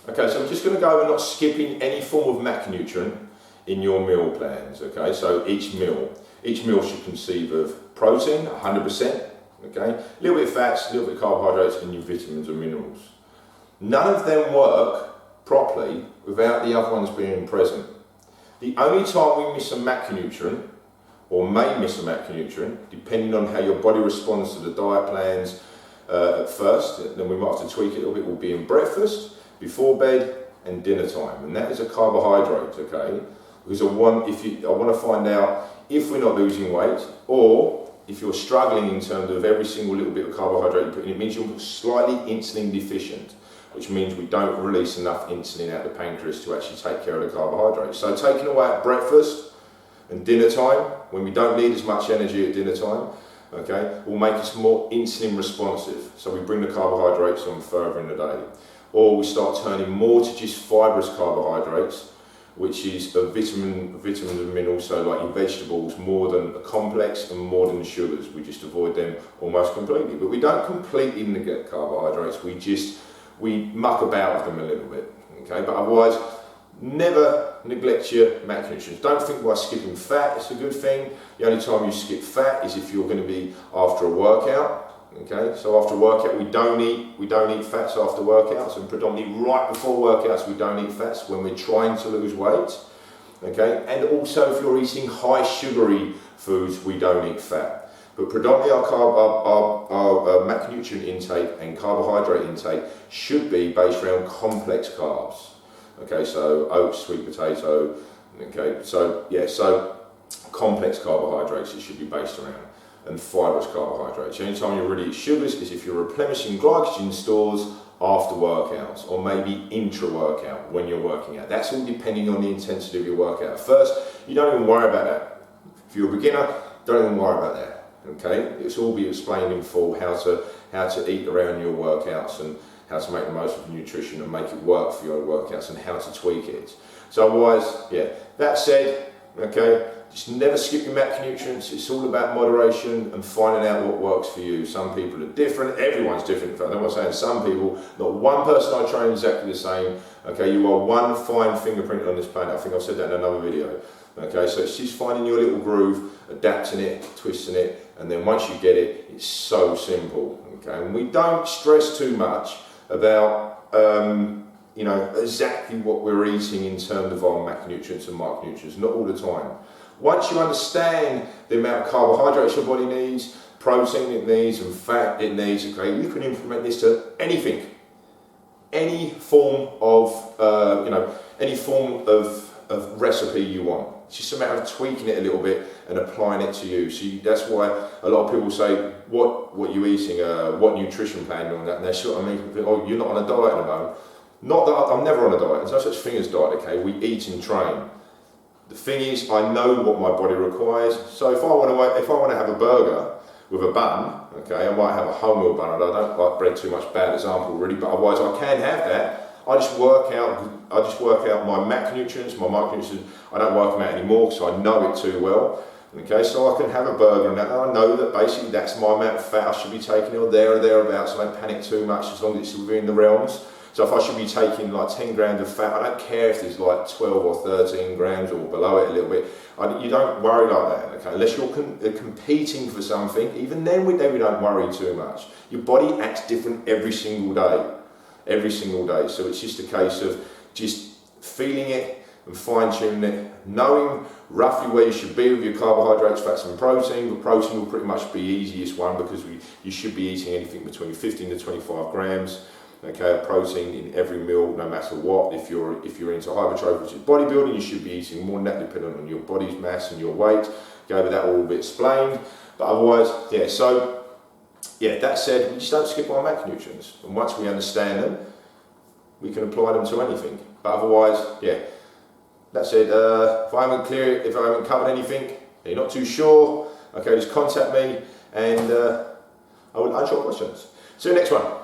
Okay, so I'm just going to go over not skipping any form of macronutrient in your meal plans. Okay, so each meal should conceive of protein, 100%. Okay, a little bit of fats, a little bit of carbohydrates, and your vitamins and minerals. None of them work properly without the other ones being present. The only time we miss a macronutrient, or may miss a macronutrient, depending on how your body responds to the diet plans at first, then we might have to tweak it a little bit, will be in breakfast, before bed, and dinner time. And that is a carbohydrate, okay? Because I want to find out if we're not losing weight, or if you're struggling in terms of every single little bit of carbohydrate you put in, it means you're slightly insulin deficient, which means we don't release enough insulin out of the pancreas to actually take care of the carbohydrates. So taking away at breakfast and dinner time, when we don't need as much energy at dinner time, okay, will make us more insulin responsive. So we bring the carbohydrates on further in the day. Or we start turning more to just fibrous carbohydrates, which is a vitamins and minerals, so like your vegetables, more than a complex and more than sugars. We just avoid them almost completely. But we don't completely neglect carbohydrates, we muck about with them a little bit, okay? But otherwise, never neglect your macronutrients. Don't think by skipping fat it's a good thing. The only time you skip fat is if you're going to be after a workout, okay? So after a workout, we don't eat fats after workouts, and predominantly right before workouts, we don't eat fats when we're trying to lose weight, okay? And also if you're eating high sugary foods, we don't eat fat. But predominantly our macronutrient intake and carbohydrate intake should be based around complex carbs. Okay, so oats, sweet potato, okay, so complex carbohydrates it should be based around, and fibrous carbohydrates. The only time you really eat sugars is if you're replenishing glycogen stores after workouts, or maybe intra-workout when you're working out. That's all depending on the intensity of your workout. At first, you don't even worry about that. If you're a beginner, don't even worry about that. Okay, it's all be explained in full how to eat around your workouts and how to make the most of nutrition and make it work for your workouts and how to tweak it. So otherwise, yeah, that said, okay, just never skip your macronutrients. It's all about moderation and finding out what works for you. Some people are different, everyone's different. I'm not saying some people, not one person I train exactly the same. Okay, you are one fine fingerprint on this planet. I think I've said that in another video. Okay, so it's just finding your little groove, adapting it, twisting it, and then once you get it, it's so simple. Okay, and we don't stress too much about exactly what we're eating in terms of our macronutrients and micronutrients, not all the time. Once you understand the amount of carbohydrates your body needs, protein it needs, and fat it needs, okay, you can implement this to anything, any form of recipe you want. It's just a matter of tweaking it a little bit and applying it to you. So that's why a lot of people say, what you eating, what nutrition plan you're on that, and they're sort of making, oh, you're not on a diet at the moment. Not that I'm never on a diet. There's no such thing as diet, okay? We eat and train. The thing is, I know what my body requires. So if I want to have a burger with a bun, okay, I might have a wholemeal bun. I don't like bread too much, bad example really, but otherwise I can have that. I just work out my macronutrients, my micronutrients. I don't work them out anymore because I know it too well. Okay, so I can have a burger and I know that basically that's my amount of fat I should be taking, or there or thereabouts. So I don't panic too much as long as it's within the realms. So if I should be taking like 10 grams of fat, I don't care if there's like 12 or 13 grams or below it a little bit. You don't worry like that, okay? Unless you're competing for something, even then we don't worry too much. Your body acts different every single day. Every single day. So it's just a case of just feeling it and fine-tuning it, knowing roughly where you should be with your carbohydrates, fats and protein. But protein will pretty much be the easiest one because you should be eating anything between 15 to 25 grams, okay, of protein in every meal, no matter what. If you're into hypertrophy, which is bodybuilding, you should be eating more than that depending on your body's mass and your weight. Okay, but that will all be explained. But otherwise, yeah, so yeah, that said, we just don't skip our macronutrients. And once we understand them, we can apply them to anything. But otherwise, yeah, that said, if I haven't covered anything, and you're not too sure, okay, just contact me and I will answer your questions. See you next one.